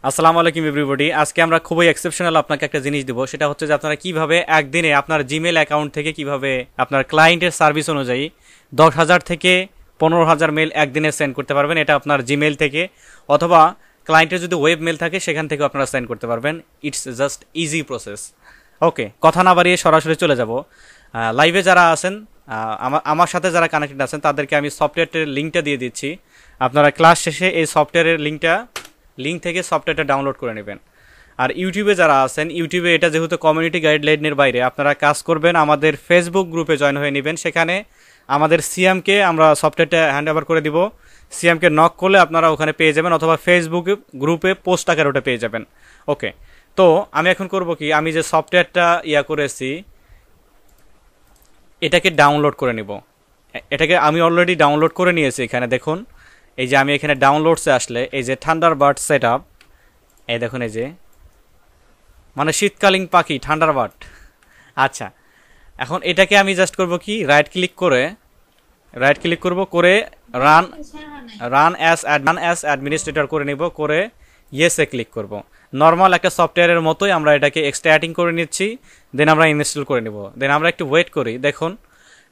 আসসালামু আলাইকুম এভরিবডি। আজকে আমরা খুবই এক্সেপশনাল আপনাকে একটা জিনিস দিব, সেটা হচ্ছে যে আপনারা কিভাবে একদিনে আপনার জিমেল অ্যাকাউন্ট থেকে কিভাবে আপনার ক্লায়েন্টের সার্ভিস অনুযায়ী 10,000 থেকে 15,000 মেল একদিনে সেন্ড করতে পারবেন। এটা আপনার জিমেল থেকে অথবা ক্লায়েন্টের যদি ওয়েব মেল থাকে সেখান থেকেও আপনারা সেন্ড করতে পারবেন। It's just easy process. Okay, কথা না বাড়িয়ে সরাসরি চলে যাব। লাইভে যারা আছেন, আমার সাথে যারা কানেক্টেড আছেন তাদেরকে আমি সফটওয়্যারটির লিঙ্কটা দিয়ে দিচ্ছি। আপনারা ক্লাস শেষে এই সফটওয়্যারের লিঙ্ক থেকে সফটওয়্যারটা ডাউনলোড করে নেবেন। আর ইউটিউবে যারা আছেন, ইউটিউবে এটা যেহেতু কমিউনিটি গাইডলাইনের বাইরে, আপনারা কাজ করবেন আমাদের ফেসবুক গ্রুপে জয়েন হয়ে নেবেন। সেখানে আমাদের সিএমকে আমরা সফটওয়্যারটা হ্যান্ড ওভার করে দিব। সিএমকে নক করলে আপনারা ওখানে পেয়ে যাবেন, অথবা ফেসবুক গ্রুপে পোস্ট আকারে ওটা পেয়ে যাবেন। ওকে, তো আমি এখন করব কি, আমি যে সফটওয়্যারটা করেছি এটাকে ডাউনলোড করে নিব। এটাকে আমি অলরেডি ডাউনলোড করে নিয়েছি। এখানে দেখুন, এই যে আমি এখানে ডাউনলোডসে আসলে এই যে থান্ডারবার্ড সেট আপ, এই দেখুন, এই যে মানে শীতকালীন পাখি থান্ডারবার্ড। আচ্ছা, এখন এটাকে আমি জাস্ট করব কি, রাইট ক্লিক করব, করে রান অ্যাজ অ্যাডমিনিস্ট্রেটর করে নিব, করে ইয়েসে ক্লিক করব। নর্মাল একটা সফটওয়্যারের মতোই আমরা এটাকে এক্সট্রাক্টিং করে নিচ্ছি, দেন আমরা ইনস্টল করে নিব। দেন আমরা একটু ওয়েট করি। দেখুন,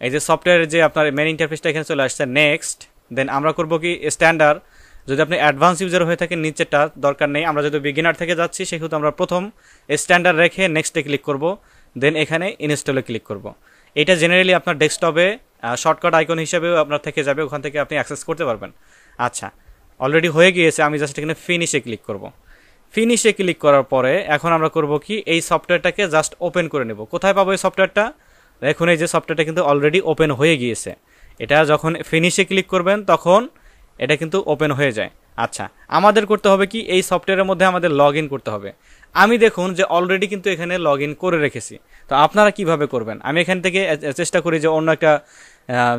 এই যে সফটওয়্যারের যে আপনার মেন ইন্টারফেসটা এখানে চলে আসছে, নেক্সট। দেন আমরা করব কি, স্ট্যান্ডার্ড। যদি আপনি অ্যাডভান্স ইউজার হয়ে থাকেন নিচেরটা দরকার নেই, আমরা যদি বিগিনার থেকে যাচ্ছি সেহেতু আমরা প্রথম স্ট্যান্ডার্ড রেখে নেক্সটে ক্লিক করব, দেন এখানে ইনস্টলে ক্লিক করব। এটা জেনারেলি আপনার ডেস্কটপে শর্টকাট আইকন হিসেবেও আপনার থেকে যাবে, ওখান থেকে আপনি অ্যাক্সেস করতে পারবেন। আচ্ছা, অলরেডি হয়ে গিয়েছে। আমি জাস্ট এখানে ফিনিশে ক্লিক করব। ফিনিশে ক্লিক করার পরে এখন আমরা করব কি, এই সফটওয়্যারটাকে জাস্ট ওপেন করে নেব। কোথায় পাবো এই সফটওয়্যারটা? দেখুন, এই যে সফটওয়্যারটা কিন্তু অলরেডি ওপেন হয়ে গিয়েছে। এটা যখন ফিনিশে ক্লিক করবেন তখন এটা কিন্তু ওপেন হয়ে যায়। আচ্ছা, আমাদের করতে হবে কি, এই সফটওয়্যারের মধ্যে আমাদের লগ ইন করতে হবে। আমি দেখুন যে অলরেডি কিন্তু এখানে লগ ইন করে রেখেছি। তো আপনারা কিভাবে করবেন? আমি এখান থেকে চেষ্টা করি যে অন্য একটা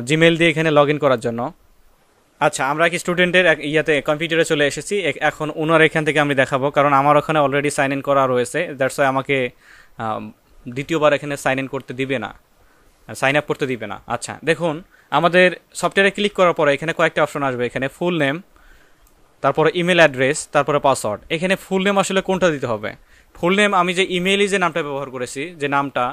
জিমেল দিয়ে এখানে লগ ইন করার জন্য। আচ্ছা, আমরা কি স্টুডেন্টের কম্পিউটারে চলে এসেছি। এখন ওনার এখান থেকে আমি দেখাবো, কারণ আমার ওখানে অলরেডি সাইন ইন করা রয়েছে। দ্যাটস ওয়াই আমাকে দ্বিতীয়বার এখানে সাইন ইন করতে দিবে না, সাইন আপ করতে দিবে না। আচ্ছা, দেখুন, আমাদের সফটওয়্যারে ক্লিক করার পরে এখানে কয়েকটা অপশন আসবে। এখানে ফুল নেম, তারপরে ইমেল অ্যাড্রেস, তারপরে পাসওয়ার্ড। এখানে ফুল নেম আসলে কোনটা দিতে হবে? ফুল নেম আমি যে ইমেইলে যে নামটা ব্যবহার করেছি, যে নামটা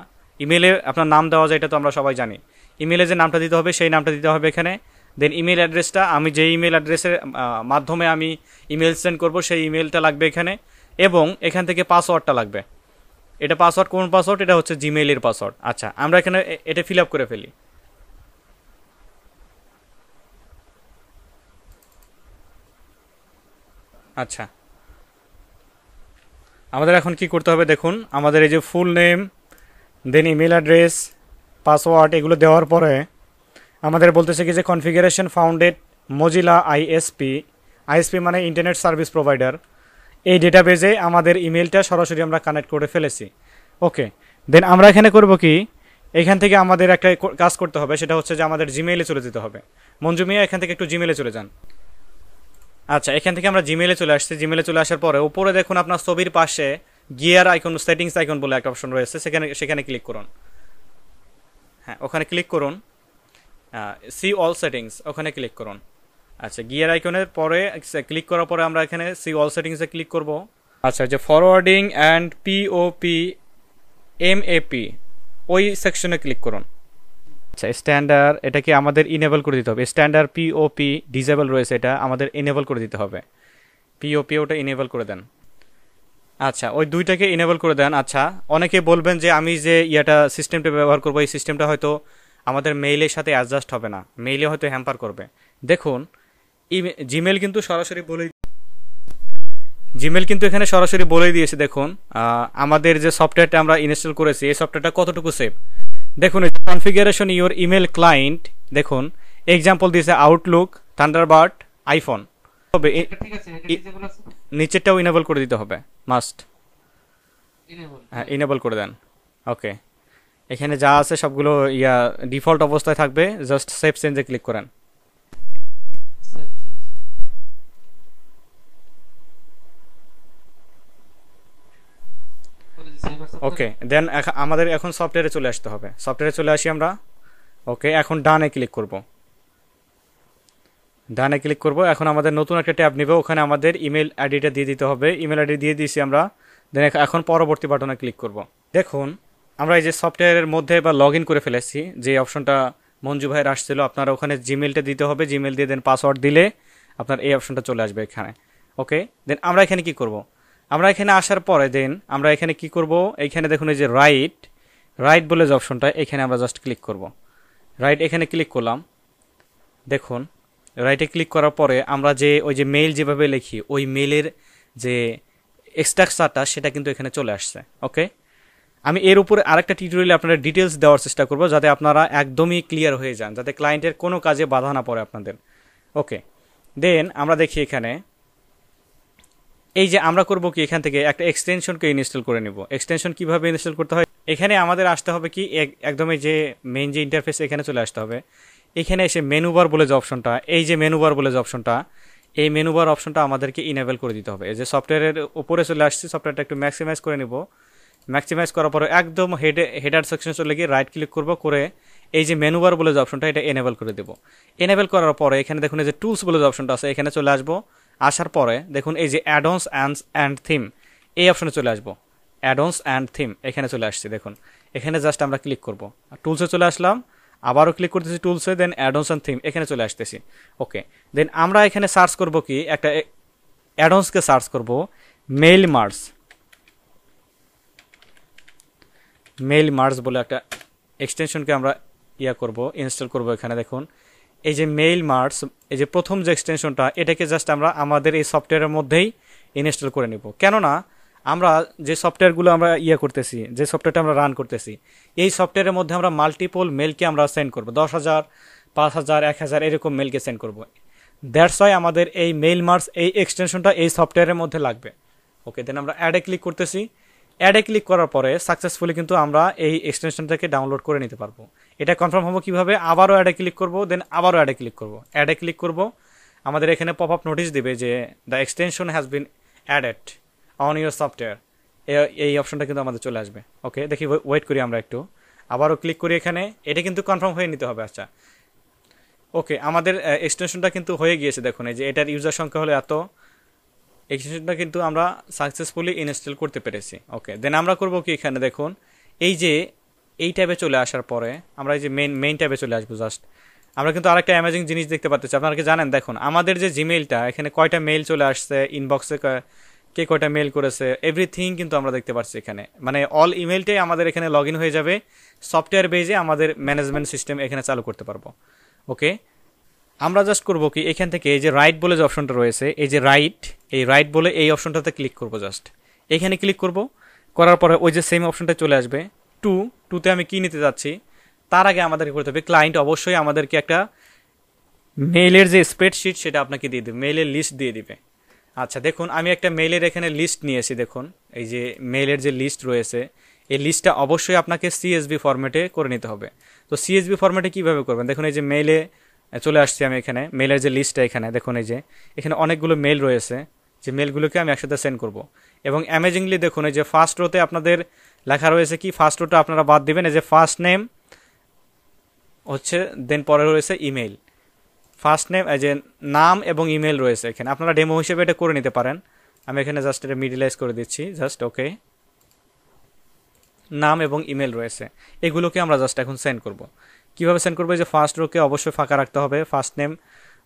ইমেলে আপনার নাম দেওয়া যায়, এটা তো আমরা সবাই জানি। ইমেলে যে নামটা দিতে হবে সেই নামটা দিতে হবে এখানে। দেন ইমেল অ্যাড্রেসটা, আমি যে ইমেল অ্যাড্রেসের মাধ্যমে আমি ইমেল সেন্ড করব সেই ইমেলটা লাগবে এখানে, এবং এখান থেকে পাসওয়ার্ডটা লাগবে। এটা পাসওয়ার্ড কোন পাসওয়ার্ড? এটা হচ্ছে জিমেইলের পাসওয়ার্ড। আচ্ছা, আমরা এখানে এটা ফিল আপ করে ফেলি। আচ্ছা, আমাদের এখন কি করতে হবে? দেখুন, আমাদের এই যে ফুল নেম, দেন ইমেল অ্যাড্রেস, পাসওয়ার্ড, এগুলো দেওয়ার পরে আমাদের বলতেছে কি যে কনফিগারেশন ফাউন্ডেড মজিলা আইএসপি মানে ইন্টারনেট সার্ভিস প্রোভাইডার। এই ডেটাবেজে আমাদের ইমেলটা সরাসরি আমরা কানেক্ট করে ফেলেছি। ওকে, দেন আমরা এখানে করব কি, এখান থেকে আমাদের একটা কাজ করতে হবে, সেটা হচ্ছে যে আমাদের জিমেইলে চলে যেতে হবে। মঞ্জু মিয়া, এখান থেকে একটু জিমেইলে চলে যান। আচ্ছা, এখান থেকে আমরা জিমেইলে চলে আসছি। জিমেইলে চলে আসার পরে উপরে দেখুন আপনার ছবির পাশে গিয়ার আইকন, সেটিংস আইকন বলে একটা অপশন রয়েছে, সেখানে ক্লিক করুন। হ্যাঁ, ওখানে ক্লিক করুন। সি অল সেটিংস, ওখানে ক্লিক করুন। আচ্ছা, গিয়ার আইকনের পরে ক্লিক করার পরে আমরা এখানে সি অল সেটিংসে ক্লিক করব। আচ্ছা, যে ফরওয়ার্ডিং অ্যান্ড পিওপি এমএপি, ওই সেকশনে ক্লিক করুন। আচ্ছা, স্ট্যান্ডার্ড, এটাকে আমাদের ইনেবল করে দিতে হবে। স্ট্যান্ডার্ড পিওপি ডিসেবল রয়েছে, এটা আমাদের ইনেবল করে দিতে হবে। পিওপি ওটা ইনেবল করে দেন। আচ্ছা, ওই দুইটাকে ইনেবল করে দেন। আচ্ছা, অনেকে বলবেন যে আমি যে সিস্টেমটা ব্যবহার করবো, এই সিস্টেমটা হয়তো আমাদের মেইলের সাথে অ্যাডজাস্ট হবে না, মেইলে হয়তো হ্যাম্পার করবে। দেখুন, জিমেল কিন্তু এখানে সরাসরি বলেই দিয়েছে। দেখুন, আমাদের যে সফটওয়্যারটা আমরা ইনস্টল করেছি এই সফটওয়্যারটা কতটুকু সেফ। দেখুন, কনফিগারেশন ইউর ইমেল ক্লায়েন্ট, দেখুন এক্সাম্পল দিয়েছে আউটলুক, থান্ডারবার্ড, আইফোন। তবে নিচেরটাও ইনেবল করে দিতে হবে, মাস্ট। হ্যাঁ, ইনেবল করে দেন। ওকে, এখানে যা আছে সবগুলো ডিফল্ট অবস্থায় থাকবে। জাস্ট সেভ চেঞ্জে ক্লিক করেন। ওকে, দেন আমাদের এখন সফটওয়্যারে চলে আসতে হবে। সফটওয়্যারে চলে আসি আমরা। ওকে, এখন ডানে ক্লিক করব। ডানে ক্লিক করব। এখন আমাদের নতুন একটা ট্যাব নেবে, ওখানে আমাদের ইমেল আইডিটা দিয়ে দিতে হবে। ইমেল আইডি দিয়ে দিয়েছি আমরা। দেন এখন পরবর্তী বাটনে ক্লিক করব। দেখুন আমরা এই যে সফটওয়্যারের মধ্যে বা লগ ইন করে ফেলেছি, যে অপশনটা মঞ্জু ভাইয়ের আসছিল, আপনারা ওখানে জিমেলটা দিতে হবে। জিমেল দিয়ে দেন পাসওয়ার্ড দিলে আপনার এই অপশনটা চলে আসবে এখানে। ওকে, দেন আমরা এখানে কি করব, আমরা এখানে আসার পরে দেন আমরা এখানে কি করব, এইখানে দেখুন এই যে রাইট বলে যে অপশনটা, এখানে আমরা জাস্ট ক্লিক করব। রাইট এখানে ক্লিক করলাম। দেখুন রাইটে ক্লিক করার পরে আমরা যে ওই যে মেইল যেভাবে লিখি ওই মেইলের যে স্ট্রাকচারটা সেটা কিন্তু এখানে চলে আসছে। ওকে, আমি এর উপরে আরেকটা টিউটোরিয়ালে আপনারা ডিটেলস দেওয়ার চেষ্টা করব, যাতে আপনারা একদমই ক্লিয়ার হয়ে যান, যাতে ক্লায়েন্টের কোনো কাজে বাধা না পড়ে আপনাদের। ওকে, দেন আমরা দেখি এখানে এই যে আমরা করব কি, এখান থেকে একটা এক্সটেনশনকে ইনস্টল করে নিব। এক্সটেনশন কিভাবে ইনস্টল করতে হয়, এখানে আমাদের আসতে হবে কি একদমই যে মেইন যে ইন্টারফেস, এখানে চলে আসতে হবে। এখানে এসে মেনু বার বলে যে অপশনটা, এই যে মেনু বার বলে যে অপশনটা, এই মেনু বার অপশনটা আমাদেরকে ইনেবল করে দিতে হবে। এই যে সফটওয়্যারের উপরে চলে আসছে, সফটওয়্যারটা একটু ম্যাক্সিমাইজ করে নিব। ম্যাক্সিমাইজ করার পরে একদম হেডার সেকশনে চলে গিয়ে রাইট ক্লিক করব, করে এই যে মেনু বার বলে যে অপশনটা এটা এনেবল করে দেব। এনেবল করার পরে এখানে দেখুন এই যে টুলস বলে যে অপশনটা আছে, এখানে চলে আসবো। আসার পরে দেখুন এই যে অ্যাডন্স অ্যান্ড থিম, এই অপশনে চলে আসবো। অ্যাডন্স অ্যান্ড থিম এখানে চলে আসছে। দেখুন এখানে জাস্ট আমরা ক্লিক করব, টুলসে চলে আসলাম, আবারও ক্লিক করতেছি টুলসে, দেন অ্যাডন্স অ্যান্ড থিম এখানে চলে আসতেছি। ওকে, দেন আমরা এখানে সার্চ করব কি, একটা অ্যাডন্সকে সার্চ করব মেইল মার্জ বলে একটা এক্সটেনশনকে আমরা করব, ইনস্টল করব। এখানে দেখুন এই যে মেইল মার্জ, এই যে প্রথম যে এক্সটেনশনটা, এটাকে জাস্ট আমরা আমাদের এই সফটওয়্যারের মধ্যেই ইনস্টল করে নিব। কেননা আমরা যে সফটওয়্যারগুলো আমরা করতেছি, যে সফটওয়্যারটা আমরা রান করতেছি, এই সফটওয়্যারের মধ্যে আমরা মাল্টিপল মেলকে আমরা সেন্ড করব, 10,000, 5,000, 1,000 এরকম মেলকে সেন্ড করব। দ্যাটস ওয়াই আমাদের এই মেইল মার্জ এই এক্সটেনশনটা এই সফটওয়্যারের মধ্যে লাগবে। ওকে, দেন আমরা অ্যাডে ক্লিক করতেছি। অ্যাডে ক্লিক করার পরে সাকসেসফুলি কিন্তু আমরা এই এক্সটেনশনটাকে ডাউনলোড করে নিতে পারবো। এটা কনফার্ম হবো কিভাবে, আবারও অ্যাডে ক্লিক করব, দেন আবারও অ্যাডে ক্লিক করব। অ্যাডে ক্লিক করব, আমাদের এখানে পপ আপ নোটিশ দিবে যে the extension has been added on your software, এই অপশনটা কিন্তু আমাদের চলে আসবে। ওকে, দেখি ওয়েট করি আমরা একটু, আবারও ক্লিক করি এখানে। এটা কিন্তু কনফার্ম হয়ে নিতে হবে। আচ্ছা, ওকে, আমাদের এক্সটেনশনটা কিন্তু হয়ে গিয়েছে। দেখুন এই যে এটার ইউজার সংখ্যা হলো এত, এক্সটেনশনটা কিন্তু আমরা সাকসেসফুলি ইনস্টল করতে পেরেছি। ওকে, দেন আমরা করব কি, এখানে দেখুন এই যে এই ট্যাবে চলে আসার পরে আমরা এই যে মেইন ট্যাবে চলে আসবো। জাস্ট আমরা কিন্তু আরেকটা অ্যামেজিং জিনিস দেখতে পাচ্ছি, আপনারা কি জানেন? দেখুন আমাদের যে জিমেইলটা, এখানে কয়টা মেইল চলে আসছে, ইনবক্সে কে কয়টা মেইল করেছে, এভরিথিং কিন্তু আমরা দেখতে পাচ্ছি এখানে। মানে অল ইমেইলটাই আমাদের এখানে লগ ইন হয়ে যাবে, সফটওয়্যার বেজে আমাদের ম্যানেজমেন্ট সিস্টেম এখানে চালু করতে পারবো। ওকে, আমরা জাস্ট করব কি, এখান থেকে এই যে রাইট বলে যে অপশনটা রয়েছে, এই যে রাইট বলে এই অপশনটাতে ক্লিক করব। জাস্ট এখানে ক্লিক করব, করার পরে ওই যে সেম অপশনটা চলে আসবে। টুতে আমি কি নিতে যাচ্ছি, তার আগে আমাদেরকে করতে হবে, ক্লায়েন্ট অবশ্যই আমাদেরকে একটা মেইলের যে স্প্রেডশিট সেটা আপনাকে দিয়ে দেবে, মেইলের লিস্ট দিয়ে দিবে। আচ্ছা, দেখুন আমি একটা মেইলের এখানে লিস্ট নিয়েছি। দেখুন এই যে মেইলের যে লিস্ট রয়েছে, এই লিস্টটা অবশ্যই আপনাকে সিএসভি ফরম্যাটে করে নিতে হবে। তো সিএসভি ফরম্যাটে কীভাবে করবেন, দেখুন এই যে মেইলে চলে আসছি আমি এখানে, মেইলের যে লিস্টটা এখানে দেখুন, এই যে এখানে অনেকগুলো মেইল রয়েছে, যে মেইলগুলোকে আমি একসাথে সেন্ড করব। এবং অ্যামেজিংলি দেখুন এই যে ফার্স্ট রোতে আপনাদের লেখা রয়েছে কি, ফার্স্ট রোটা আপনারা বাদ দিবেন, এই যে ফার্স্ট নেম হচ্ছে, দেন পরে রয়েছে ইমেল, ফার্স্ট নেম, এই যে নাম এবং ইমেল রয়েছে এখানে। আপনারা ডেমো হিসেবে এটা করে নিতে পারেন। আমি এখানে জাস্ট এটা মিডিলাইজ করে দিচ্ছি, জাস্ট ওকে, নাম এবং ইমেল রয়েছে, এগুলোকে আমরা জাস্ট এখন সেন্ড করব। কীভাবে সেন্ড করবো, যে ফার্স্ট রোকে অবশ্যই ফাঁকা রাখতে হবে, ফার্স্ট নেম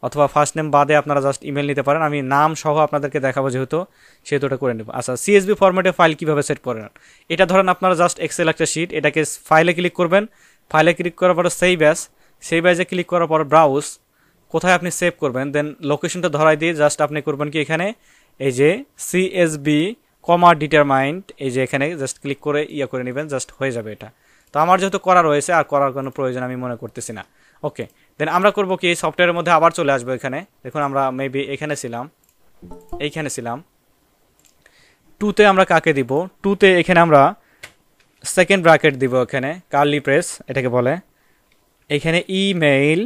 অথবা ফার্স্ট নেম বাদে আপনারা জাস্ট ইমেল নিতে পারেন। আমি নাম সহ আপনাদেরকে দেখাবো যেহেতু, সেহেতু ওটা করে নেব। আচ্ছা, সিএসভি ফরম্যাটে ফাইল কীভাবে সেট করেন, এটা ধরেন আপনারা জাস্ট এক্সেল একটা শিট, এটাকে ফাইলে ক্লিক করবেন, ফাইলে ক্লিক করার পরে সেই ব্যাজে ক্লিক করার পর ব্রাউজ, কোথায় আপনি সেভ করবেন, দেন লোকেশনটা ধরাই দিয়ে জাস্ট আপনি করবেন কি, এখানে এই যে সিএসবি ডিটারমাইন্ড, এই যে এখানে জাস্ট ক্লিক করে করে নেবেন, জাস্ট হয়ে যাবে এটা। তো আমার যেহেতু করা রয়েছে, আর করার কোনো প্রয়োজন আমি মনে করতেছি না। ওকে, দেন আমরা করবো কি, সফটওয়্যারের মধ্যে আবার চলে আসবো এখানে। দেখুন আমরা মেবি এইখানে ছিলাম। টুতে আমরা কাকে দিব, টুতে এখানে আমরা সেকেন্ড ব্র্যাকেট দিব, এখানে কার্লি প্রেস এটাকে বলে, এখানে ইমেইল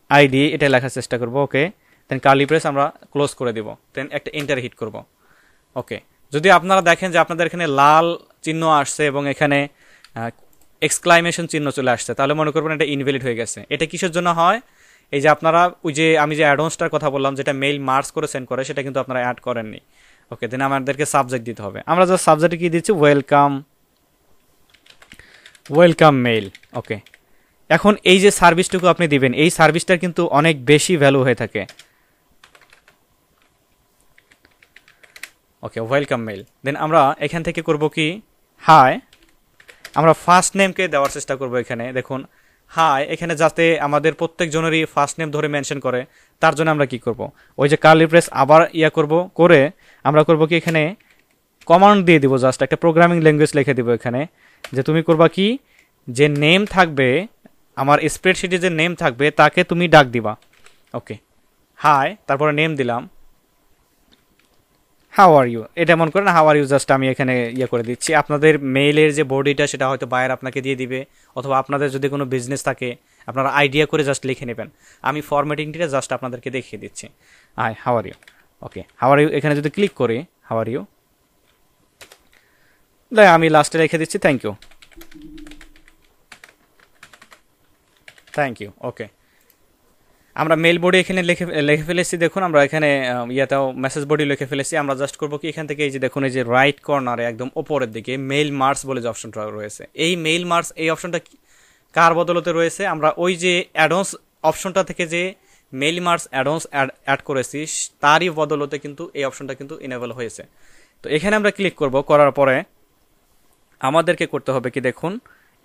আইডি এটা লেখার চেষ্টা করব। ওকে, দেন কার্লি প্রেস আমরা ক্লোজ করে দিব, দেন একটা এন্টার হিট করব। ওকে, যদি আপনারা দেখেন যে আপনাদের এখানে লাল চিহ্ন আসছে এবং এখানে এক্সক্লাইমেশন চিহ্ন চলে আসছে, তাহলে মনে করবেন এটা ইনভ্যালিড হয়ে গেছে। এটা কিসের জন্য হয়, এই যে আপনারা ওই যে আমি যে অ্যাডভান্সটার কথা বললাম যেটা মেইল মার্চ করে সেন্ড করে সেটা কিন্তু আপনারা অ্যাড করেননি। ওকে, দেন আমাদেরকে সাবজেক্ট দিতে হবে। আমরা জাস্ট সাবজেক্টে কি দিচ্ছি, ওয়েলকাম মেইল। ওকে, এখন এই যে সার্ভিসটুকু আপনি দিবেন এই সার্ভিসটার কিন্তু অনেক বেশি ভ্যালু হয়ে থাকে। ওকে, ওয়েলকাম মেইল। দেন আমরা এখান থেকে করব কি, হাই, আমরা ফার্স্ট নেমকে দেওয়ার চেষ্টা করব। এখানে দেখুন হাই, এখানে যাতে আমাদের প্রত্যেকজনেরই ফার্স্ট নেম ধরে মেনশন করে তার জন্য আমরা কি করব, ওই যে কার্লি প্রেস আবার করে আমরা করব কি, এখানে কমান্ড দিয়ে দিব, জাস্ট একটা প্রোগ্রামিং ল্যাঙ্গুয়েজ লিখে দিব এখানে, যে তুমি করবা কি, যে নেম থাকবে আমার স্প্রেডশিটে যে নেম থাকবে তাকে তুমি ডাক দিবা। ওকে, হাই, তারপরে নেম দিলাম, হাউ আর ইউ, এটা মনে করেন হাউ আর ইউ, জাস্ট আমি এখানে করে দিচ্ছি। আপনাদের মেইলের যে বডিটা সেটা হয়তো বায়ার আপনাকে দিয়ে দিবে, অথবা আপনাদের যদি কোনো বিজনেস থাকে আপনারা আইডিয়া করে জাস্ট লিখে নেবেন। আমি ফরম্যাটিংটা জাস্ট আপনাদেরকে দেখিয়ে দিচ্ছি। How are you. Okay, how are you, এখানে যদি ক্লিক করি হাউ আর ইউ, আমি লাস্টে রেখে দিচ্ছি থ্যাংক ইউ। ওকে, আমরা মেল বডি এখানে লিখে ফেলেছি। দেখুন আমরা এখানে ইয়াতেও মেসেজ বডি লিখে ফেলেছি। আমরা জাস্ট করবো কি, এখান থেকে এই যে দেখুন এই যে রাইট কর্নারে একদম ওপরের দিকে মেইল মার্চ বলে যে অপশনটা রয়েছে, এই মেইল মার্চ এই অপশনটা কার বদলতে রয়েছে, আমরা ওই যে অ্যাডভান্স অপশনটা থেকে যে মেইল মার্চ অ্যাডভান্স অ্যাড করেছি তারই বদলতে কিন্তু এই অপশনটা কিন্তু ইনেবল হয়েছে। তো এখানে আমরা ক্লিক করব, করার পরে আমাদেরকে করতে হবে কি, দেখুন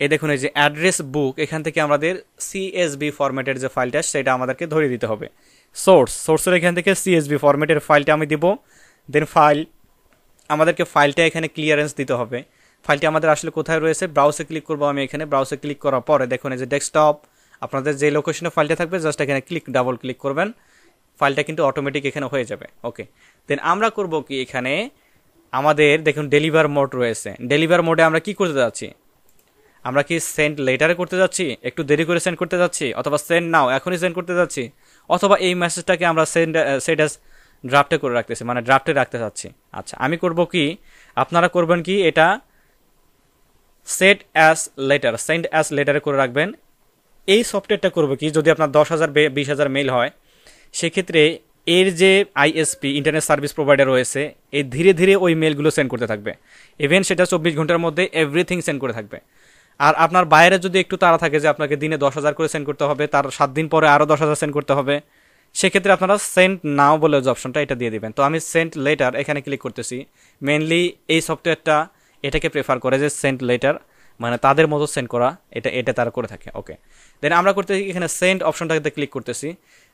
এই দেখুন এই যে অ্যাড্রেস বুক, এখান থেকে আমাদের সিএসবি ফরম্যাটের যে ফাইলটা সেটা আমাদেরকে ধরে দিতে হবে। সোর্সের এখান থেকে সিএসবি ফরম্যাটের ফাইলটা আমি দিব। দেন আমাদেরকে ফাইলটা এখানে ক্লিয়ারেন্স দিতে হবে। ফাইলটা আমাদের আসলে কোথায় রয়েছে, ব্রাউজে ক্লিক করবো আমি। এখানে ব্রাউজে ক্লিক করার পরে দেখুন এই যে ডেস্কটপ, আপনাদের যে লোকেশনে ফাইলটা থাকবে জাস্ট এখানে ডাবল ক্লিক করবেন, ফাইলটা কিন্তু অটোমেটিক এখানে হয়ে যাবে। ওকে, দেন আমরা করব কি, এখানে আমাদের দেখুন ডেলিভার মোড রয়েছে। ডেলিভার মোডে আমরা কি করতে যাচ্ছি, আমরা কি সেন্ড লেটারে করতে যাচ্ছি, একটু দেরি করে সেন্ড করতে যাচ্ছি, অথবা সেন্ড নাও এখনই সেন্ড করতে যাচ্ছি, অথবা এই মেসেজটাকে আমরা সেট অ্যাজ ড্রাফটে করে রাখতেছি, মানে ড্রাফটে রাখতে চাচ্ছি। আচ্ছা, আমি করব কি, আপনারা করবেন কি, এটা সেন্ড অ্যাজ লেটারে করে রাখবেন। এই সফটওয়্যারটা করবো কি, যদি আপনার 10,000 20,000 মেইল হয় সেক্ষেত্রে এর যে আইএসপি ইন্টারনেট সার্ভিস প্রোভাইডার রয়েছে এই ধীরে ধীরে ওই মেলগুলো সেন্ড করতে থাকবে। ইভেন সেটা 24 ঘন্টার মধ্যে এভরিথিং সেন্ড করে থাকবে। আর আপনার বাইরে যদি একটু তাড়া থাকে যে আপনাকে দিনে 10,000 করে সেন্ড করতে হবে, তার 7 দিন পরে আরও 10,000 সেন্ড করতে হবে, সেক্ষেত্রে আপনারা সেন্ড নাও বলে যে অপশনটা এটা দিয়ে দিবেন। তো আমি সেন্ড লেটার এখানে ক্লিক করতেছি। মেনলি এই সফটওয়্যারটা এটাকে প্রেফার করে যে সেন্ড লেটার, মানে তাদের মতো সেন্ড করা, এটা তারা করে থাকে। ওকে, দেন আমরা করতেছি এখানে সেন্ড অপশনটাতে ক্লিক করতেছি।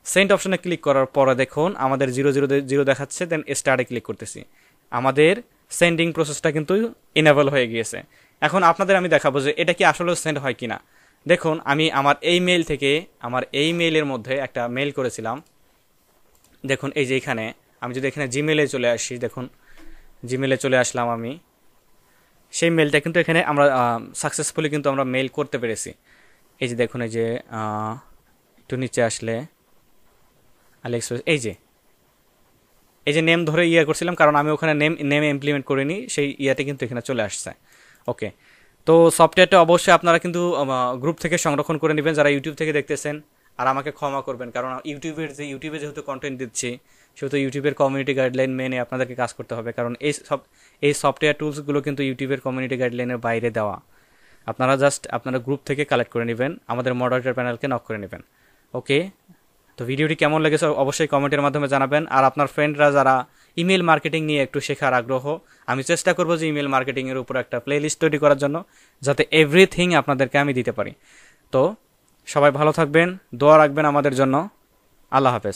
সেন্ড অপশনে ক্লিক করার পরে দেখুন আমাদের 000 দেখাচ্ছে। দেন স্টার্টে ক্লিক করতেছি, আমাদের সেন্ডিং প্রসেসটা কিন্তু ইনেবল হয়ে গিয়েছে। এখন আপনাদের আমি দেখাবো যে এটা কি আসলে সেন্ড হয় কিনা। দেখুন আমি আমার এই মেইল থেকে আমার এই মেইলের মধ্যে একটা মেইল করেছিলাম। দেখুন এই যে এখানে আমি যদি এখানে জিমেলে চলে আসি, দেখুন জিমেলে চলে আসলাম আমি, সেই মেইলটা কিন্তু এখানে আমরা সাকসেসফুলি কিন্তু আমরা মেইল করতে পেরেছি। এই যে দেখুন এই যে একটু নিচে আসলে আলেক্স, এই যে নেম ধরে করছিলাম, কারণ আমি ওখানে নেমে ইমপ্লিমেন্ট করিনি, সেই ইয়াতে কিন্তু এখানে চলে আসছে। ওকে, তো সফটওয়্যারটা অবশ্যই আপনারা কিন্তু গ্রুপ থেকে সংরক্ষণ করে নেবেন যারা ইউটিউব থেকে দেখতেছেন। আর আমাকে ক্ষমা করবেন, কারণ ইউটিউবে যেহেতু কন্টেন্ট দিচ্ছি সেহেতু ইউটিউবের কমিউনিটি গাইডলাইন মেনে আপনাদেরকে কাজ করতে হবে, কারণ এই সফটওয়্যার টুলসগুলো কিন্তু ইউটিউবের কমিউনিটি গাইডলাইনের বাইরে দেওয়া। আপনারা গ্রুপ থেকে কালেক্ট করে নেবেন, আমাদের মডারেটর প্যানেলকে নক করে নেবেন। ওকে, তো ভিডিওটি কেমন লেগেছে অবশ্যই কমেন্টের মাধ্যমে জানাবেন। আর আপনার ফ্রেন্ডরা যারা ইমেল মার্কেটিং নিয়ে একটু শেখার আগ্রহ, আমি চেষ্টা করব যে ইমেল মার্কেটিংয়ের উপর একটা প্লেলিস্ট তৈরি করার জন্য, যাতে এভরিথিং আপনাদেরকে আমি দিতে পারি। তো সবাই ভালো থাকবেন, দোয়া রাখবেন আমাদের জন্য। আল্লাহ হাফেজ।